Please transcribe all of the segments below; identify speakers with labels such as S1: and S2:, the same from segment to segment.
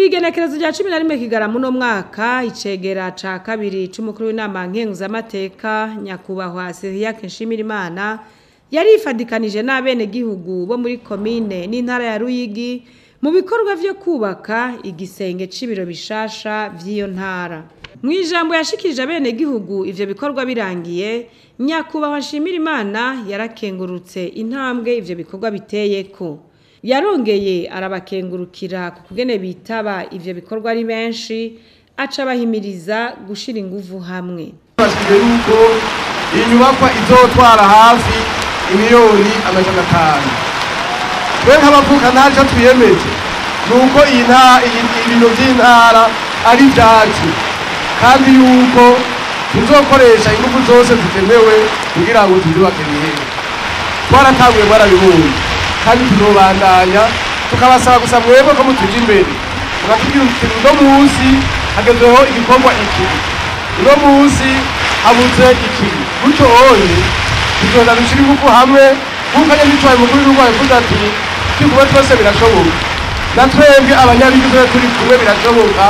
S1: Kw'igenekerezo rya 11 Kigarama uno mwaka icegera ca kabiri c'umukuru w'inama nkenguzamateka nyakubahwa Cyriaque Nshimirimana yarifadikanije n'abene gihugu bo muri komine n'intara ya Ruyigi mu bikorwa vyo kubaka igisenge c'ibiro bishasha vy'iyo ntara. Mwijambo yashikirije abene gihugu ivyo bikorwa birangiye, nyakubahwa Nshimirimana yarakengurutse intambwe ivyo bikorwa biteyeko. Yarongeye arabakengurukira ku kugene bitaba ivyo bikorwa ari benshi, aca bahimiriza gushira inguvu hamwe.
S2: Bashije yuko inyubakwa izotwara hafi imiliyoni 500. Twe nk'abavuka ntaco twiyemeje nuko ibintu vy'intara ari vyacu, kandi yuko tuzokoresha ingufu zose zikenewe kugira ngo tuzubake bihere. Twaratanguye mwarabibonye kandi tuzobandanya, tukabasaba gusa mwebwe ko mutuja imbere mukatubwira uti uno munsi hagezweho igikorwa iki, uno munsi habuze iki, gutyo oye tuzoza dushira ingufu hamwe kuko nyene nitwaye mukuru w'igihugu yavuze ati twikuba twese birashoboka, na twebwe abanyabigi turi kumwe birashoboka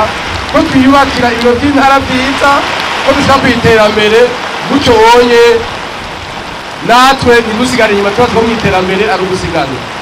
S2: ko twiyubakira ibiro vy'intara vyiza, ko dushaka kw'iterambere, gutyo oye natwe ntidusigare inyuma, tuba two mw'iterambere ari ugusigana.